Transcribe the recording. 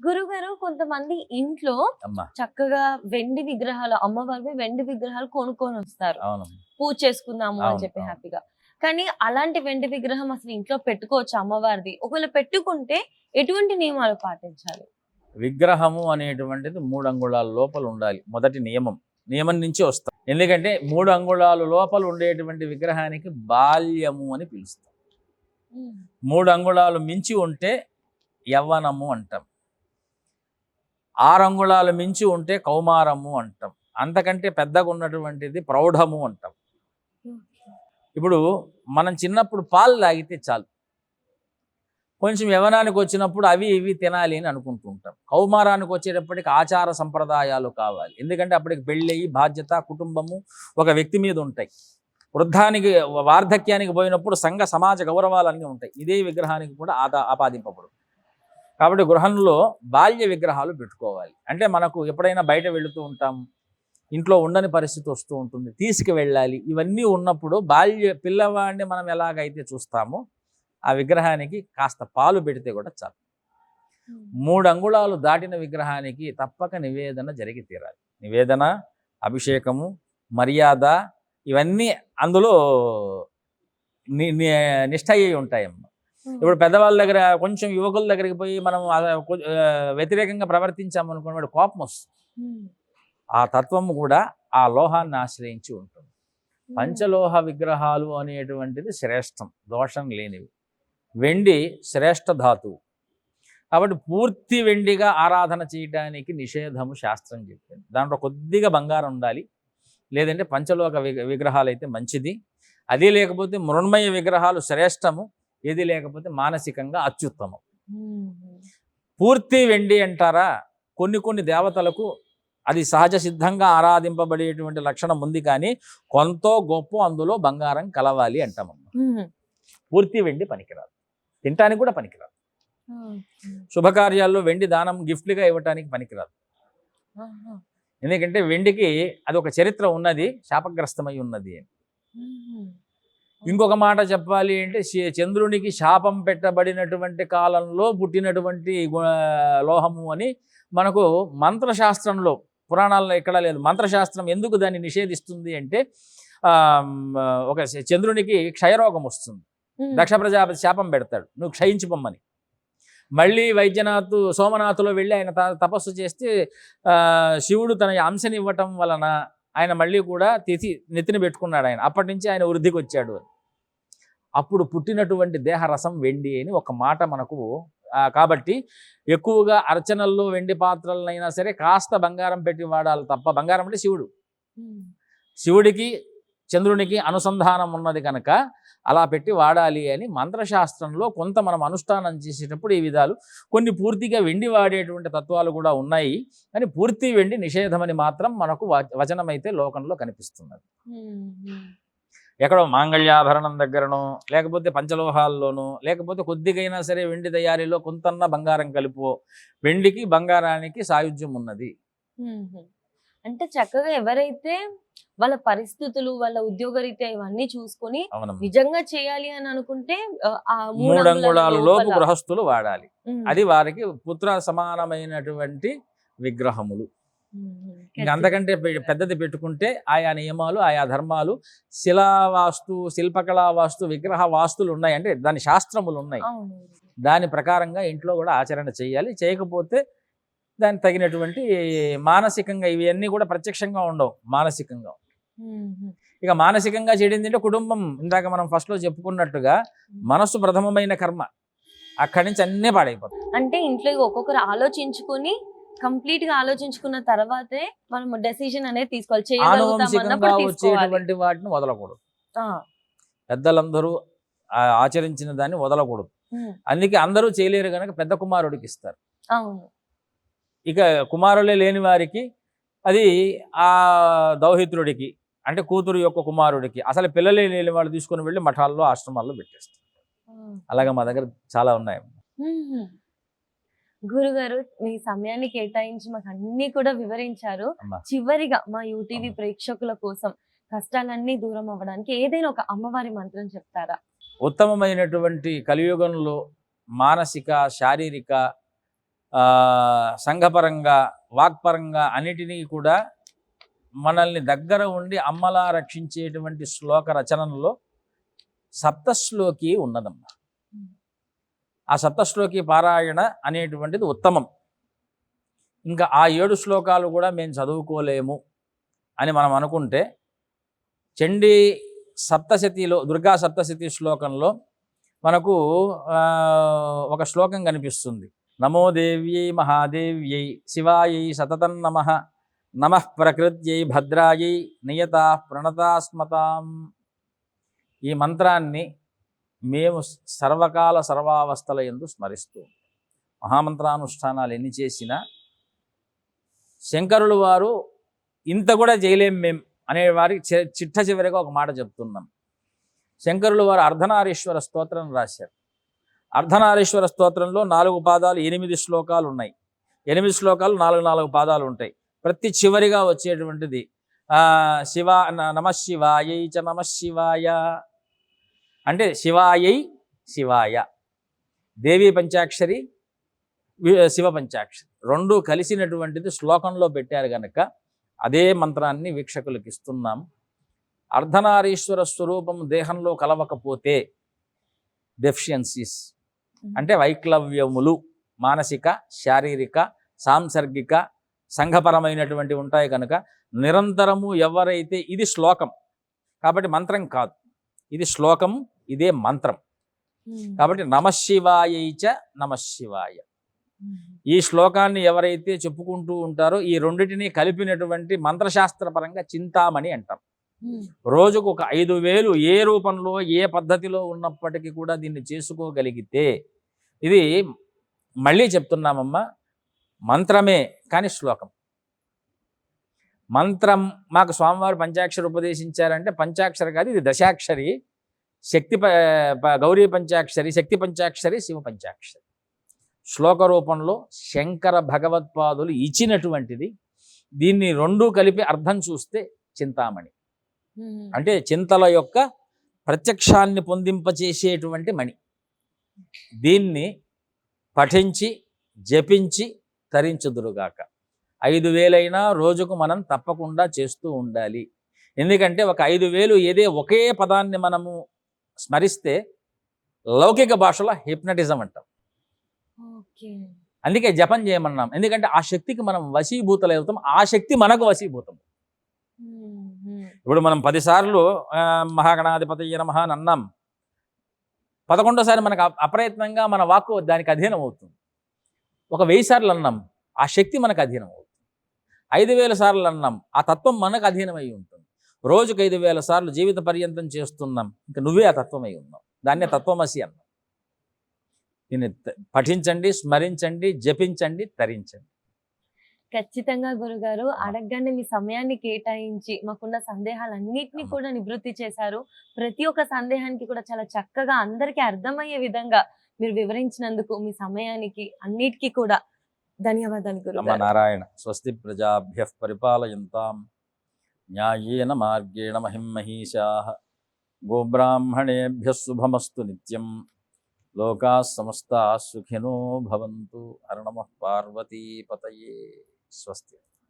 గురుగారు కొంతమంది ఇంట్లో అమ్మా. చక్కగా వెండి విగ్రహాలు అమ్మవారివి వెండి విగ్రహాలు కొనుక్కొని వస్తారు. అవును. పూజ చేసుకుందాము అని అవును, చెప్పి అవును. హ్యాపీగా. కానీ అలాంటి వెండి విగ్రహం అసలు ఇంట్లో పెట్టుకోవచ్చా అమ్మవారిది? ఒకవేళ పెట్టుకుంటే ఎటువంటి నియమాలు పాటించాలి? విగ్రహము అనేటువంటిది 3 అంగుళాల లోపల ఉండాలి. మొదటి నియమం. నియమం నుంచి వస్తాం. ఎందుకంటే 3 అంగుళాలు లోపల ఉండేటువంటి విగ్రహానికి బాల్యము అని పిలుస్తాం. 3 అంగుళాలు మించి ఉంటే యవ్వనము అంటాం. 6 అంగుళాలు మించి ఉంటే కౌమారము అంటాం. అంతకంటే పెద్దగా ఉన్నటువంటిది ప్రౌఢము అంటాం. ఇప్పుడు మనం చిన్నప్పుడు పాలు తాగితే చాలు, కొంచెం యవ్వనానికి వచ్చినప్పుడు అవి ఇవి తినాలి అని అనుకుంటూ ఉంటాం. కౌమారానికి వచ్చేటప్పటికి ఆచార సంప్రదాయాలు కావాలి. ఎందుకంటే అప్పటికి పెళ్ళయి బాధ్యత కుటుంబము ఒక వ్యక్తి మీద ఉంటాయి. వృద్ధానికి వార్ధక్యానికి పోయినప్పుడు సంఘ సమాజ గౌరవాలన్నీ ఉంటాయి. ఇదే విగ్రహానికి కూడా ఆపాదింపబడు. కాబట్టి గృహంలో బాల్య విగ్రహాలు పెట్టుకోవాలి. అంటే మనకు ఎప్పుడైనా బయట వెళుతూ ఉంటాం, ఇంట్లో ఉండని పరిస్థితి వస్తూ ఉంటుంది, తీసుకువెళ్ళాలి. ఇవన్నీ ఉన్నప్పుడు పిల్లవాడిని మనం ఎలాగైతే చూస్తామో ఆ విగ్రహానికి కాస్త పాలు పెడితే కూడా చాలు. 3 అంగుళాలు దాటిన విగ్రహానికి తప్పక నివేదన జరిగి తీరాలి. నివేదన, అభిషేకము, మర్యాద ఇవన్నీ అందులో నిష్ట అయ్యి ఉంటాయమ్మ. ఇప్పుడు పెద్దవాళ్ళ దగ్గర కొంచెం యువకుల దగ్గరికి పోయి మనం వ్యతిరేకంగా ప్రవర్తించామనుకున్న వాడు కోపం వస్తుంది. ఆ తత్వము కూడా ఆ లోహాన్ని ఆశ్రయించి ఉంటుంది. పంచలోహ విగ్రహాలు అనేటువంటిది శ్రేష్టం, దోషం లేనివి. వెండి శ్రేష్ఠ ధాతువు కాబట్టి పూర్తి వెండిగా ఆరాధన చేయడానికి నిషేధము శాస్త్రం చెప్పింది. దాంట్లో కొద్దిగా బంగారం ఉండాలి, లేదంటే పంచలోహ విగ్రహాలు అయితే మంచిది. అది లేకపోతే మృణ్మయ విగ్రహాలు శ్రేష్టము, ఏది లేకపోతే మానసికంగా అత్యుత్తమం. పూర్తి వెండి అంటారా, కొన్ని దేవతలకు అది సహజ సిద్ధంగా ఆరాధింపబడేటువంటి లక్షణం ఉంది. కానీ కొంత గొప్ప అందులో బంగారం కలవాలి అంటామమ్మా. పూర్తి వెండి పనికిరాదు, తినటానికి కూడా పనికిరాదు. శుభకార్యాల్లో వెండి దానం గిఫ్ట్లుగా ఇవ్వటానికి పనికిరాదు. ఎందుకంటే వెండికి అది ఒక చరిత్ర ఉన్నది, శాపగ్రస్తమై ఉన్నది అని. ఇంకొక మాట చెప్పాలి అంటే చంద్రునికి శాపం పెట్టబడినటువంటి కాలంలో పుట్టినటువంటి లోహము అని మనకు మంత్రశాస్త్రంలో, పురాణాల్లో ఎక్కడా లేదు. మంత్రశాస్త్రం ఎందుకు దాన్ని నిషేధిస్తుంది అంటే ఒక చంద్రునికి క్షయరోగం వస్తుంది, దక్ష ప్రజాపతి శాపం పెడతాడు, నువ్వు క్షయించుకోమని. మళ్ళీ సోమనాథులో వెళ్ళి ఆయన తపస్సు చేస్తే శివుడు తన అంశని ఇవ్వటం వలన ఆయన మళ్ళీ కూడా నెత్తిని పెట్టుకున్నాడు. ఆయన అప్పటి నుంచి ఆయన వృద్ధికి వచ్చాడు. అప్పుడు పుట్టినటువంటి దేహరసం వెండి అని ఒక మాట మనకు. కాబట్టి ఎక్కువగా అర్చనల్లో వెండి పాత్రలనైనా సరే కాస్త బంగారం పెట్టి వాడాలి తప్ప, బంగారం అంటే శివుడికి చంద్రునికి అనుసంధానం ఉన్నది కనుక అలా పెట్టి వాడాలి అని మంత్రశాస్త్రంలో కొంత మనం అనుష్ఠానం చేసేటప్పుడు ఈ విధాలు. కొన్ని పూర్తిగా వెండి వాడేటువంటి తత్వాలు కూడా ఉన్నాయి, కానీ పూర్తి వెండి నిషేధమని మాత్రం మనకు వచనం అయితే లోకంలో కనిపిస్తున్నది. ఎక్కడో మాంగళ్యాభరణం దగ్గరనో, లేకపోతే పంచలోహాల్లోనో, లేకపోతే కొద్దిగైనా సరే వెండి తయారీలో కొంతన్నా బంగారం కలిపో, వెండికి బంగారానికి సాయుధ్యం ఉన్నది. అంటే చక్కగా ఎవరైతే వాళ్ళ పరిస్థితులు, వాళ్ళ ఉద్యోగరీత్యా ఇవన్నీ చూసుకొని నిజంగా చేయాలి అని అనుకుంటే 3 అంగుళాల లోపు గృహస్థులు వాడాలి. అది వారికి పుత్ర సమానమైనటువంటి విగ్రహములు. ఇంకా అంతకంటే పెద్దది పెట్టుకుంటే ఆయా నియమాలు, ఆయా ధర్మాలు, శిలావాస్తు, శిల్పకళా వాస్తు, విగ్రహ వాస్తులు ఉన్నాయి. అంటే దాని శాస్త్రములు ఉన్నాయి. దాని ప్రకారంగా ఇంట్లో కూడా ఆచరణ చేయాలి. చేయకపోతే దానికి తగినటువంటి మానసికంగా ఇవన్నీ కూడా ప్రత్యక్షంగా ఉండవు, మానసికంగా. ఇక మానసికంగా చేయడం అంటే కుటుంబం, ఇందాక మనం ఫస్ట్ లో చెప్పుకున్నట్టుగా మనస్సు ప్రథమమైన కర్మ, అక్కడి నుంచి అన్నీ పాడైపోతాయి. అంటే ఇంట్లో ఒక్కొక్కరు ఆలోచించుకొని కంప్లీట్ గా ఆలోచించుకున్న తర్వాతే మనం డెసిషన్ అనేది తీసుకోవాలి. ఆనువంశికంగా వచ్చేటువంటి వాటిని వదలకూడదు. పెద్దలందరూ ఆచరించిన దాన్ని వదలకూడదు. అందుకే అందరూ చేయలేరు కనుక పెద్ద కుమారుడికి ఇస్తారు. ఇక కుమారులే లేని వారికి అది ఆ దౌహిత్రుడికి, అంటే కూతురు యొక్క కుమారుడికి, అసలు పిల్లలే లేని వాళ్ళు తీసుకుని వెళ్ళి మఠాల్లో, ఆశ్రమాల్లో పెట్టేస్తారు. అలాగే మా దగ్గర చాలా ఉన్నాయి. గురుగారు, మీ సమయాన్ని కేటాయించి మాకు అన్ని కూడా వివరించారు. చివరిగా మా యూటీవీ ప్రేక్షకుల కోసం కష్టాలన్నీ దూరం అవ్వడానికి ఏదైనా ఒక అమ్మవారి మంత్రం చెప్తారా? ఉత్తమమైనటువంటి కలియుగంలో మానసిక, శారీరక సంఘపరంగా వాక్పరంగా అన్నిటినీ కూడా మనల్ని దగ్గర ఉండి అమ్మలా రక్షించేటువంటి శ్లోక రచనలో సప్తశ్లోకి ఉన్నదమ్మా. ఆ సప్తశ్లోకి పారాయణ అనేటువంటిది ఉత్తమం. ఇంకా ఆ 7 శ్లోకాలు కూడా మేము చదువుకోలేము అని మనం అనుకుంటే చండీ సప్తశతిలో దుర్గా సప్తశతి శ్లోకంలో మనకు ఒక శ్లోకం కనిపిస్తుంది. నమో దేవ్యై మహాదేవ్యై శివాయై సతతం నమః నమః ప్రకృత్యై భద్రాయై నియతా ప్రణతాస్మతాం. ఈ మంత్రాన్ని మేము సర్వకాల సర్వావస్థల యందు స్మరిస్తూ మహామంత్రానుష్ఠానాలు ఎన్ని చేసినా శంకరులు వారు ఇంత కూడా చేయలేం మేము అనే వారికి చిట్ట చివరిగా ఒక మాట చెప్తున్నాం. శంకరులు వారు అర్ధనారీశ్వర స్తోత్రం రాశారు. అర్ధనారీశ్వర స్తోత్రంలో 4 పాదాలు 8 శ్లోకాలు ఉన్నాయి. 8 శ్లోకాలు 4 పాదాలు ఉంటాయి. ప్రతి చివరిగా వచ్చేటువంటిది నమఃశివాయై చ నమఃశివాయ అంటే శివాయై శివాయ, దేవీ పంచాక్షరి శివ పంచాక్షరి రెండూ కలిసినటువంటిది శ్లోకంలో పెట్టారు కనుక అదే మంత్రాన్ని వీక్షకులకు ఇస్తున్నాం. అర్ధనారీశ్వర స్వరూపం దేహంలో కలవకపోతే డెఫిషియన్సీస్ అంటే వైక్లవ్యములు మానసిక, శారీరక, సాంసర్గిక, సంఘపరమైనటువంటి ఉంటాయి కనుక నిరంతరము ఎవరైతే ఇది శ్లోకం కాబట్టి మంత్రం కాదు, ఇది శ్లోకం, ఇదే మంత్రం కాబట్టి నమఃశివాయై చ నమఃశివాయ ఈ శ్లోకాన్ని ఎవరైతే చెప్పుకుంటూ ఉంటారో ఈ రెండిటిని కలిపినటువంటి మంత్రశాస్త్రపరంగా చింతామణి అంటాం. రోజుకు ఒక 5,000 ఏ రూపంలో ఏ పద్ధతిలో ఉన్నప్పటికీ కూడా దీన్ని చేసుకోగలిగితే ఇది మళ్ళీ చెప్తున్నామమ్మా మంత్రమే కానీ శ్లోకం. మంత్రం మాకు స్వామివారు పంచాక్షరి ఉపదేశించారంటే పంచాక్షరి కాదు, ఇది దశాక్షరి. శక్తి గౌరీ పంచాక్షరి, శక్తి పంచాక్షరి, శివ పంచాక్షరి శ్లోక రూపంలో శంకర భగవత్పాదులు ఇచ్చినటువంటిది. దీన్ని రెండూ కలిపి అర్థం చూస్తే చింతామణి అంటే చింతల యొక్క ప్రత్యక్షాన్ని పొందింపచేసేటువంటి మణి. దీన్ని పఠించి జపించి తరించుదురుగాక. 5,000 రోజుకు మనం తప్పకుండా చేస్తూ ఉండాలి. ఎందుకంటే ఒక 5,000 ఏదే ఒకే పదాన్ని మనము స్మరిస్తే లౌకిక భాషలో హిప్నటిజం అంటాం. అందుకే జపం చేయమన్నాం. ఎందుకంటే ఆ శక్తికి మనం వశీభూతలవుతాం, ఆ శక్తి మనకు వశీభూతం. ఇప్పుడు మనం 10 సార్లు మహాగణాధిపతయ నమః అని అన్నాం, 11వ మనకు అప్రయత్నంగా మన వాక్కు దానికి అధీనం అవుతుంది. ఒక 1000 సార్లు అన్నాం, ఆ శక్తి మనకు అధీనం అవుతుంది. 5,000 సార్లు అన్నాం, ఆ తత్వం మనకు అధీనమై ఉంటుంది. రోజుకు 5,000 సార్లు జీవిత పర్యంతం చేస్తున్నాం, ఇంకా నువ్వే ఆ తత్వమై ఉన్నావు. దాన్నే తత్వమసి అన్నాం. దీన్ని పఠించండి, స్మరించండి, జపించండి, తరించండి. ఖచ్చితంగా గురుగారు, అడగగానే మీ సమయాన్ని కేటాయించి మాకున్న సందేహాలన్నిటినీ కూడా నివృత్తి చేశారు. ప్రతి ఒక్క సందేహానికి కూడా చాలా చక్కగా అందరికీ అర్థమయ్యే విధంగా మీరు వివరించినందుకు మీ సమయానికి అన్నిటికీ కూడా ధన్యవాదాలు గురుగారు. నారాయణ. స్వస్తి ప్రజాభ్యః పరిపాలయంతాం న్యాయేన మార్గేణ మహిం మహీషాః గోబ్రాహ్మణేభ్యః శుభమస్తు నిత్యం. లోకాః సమస్తాః సుఖినో భవంతు. హర నమః పార్వతీపతయే. స్వస్తి.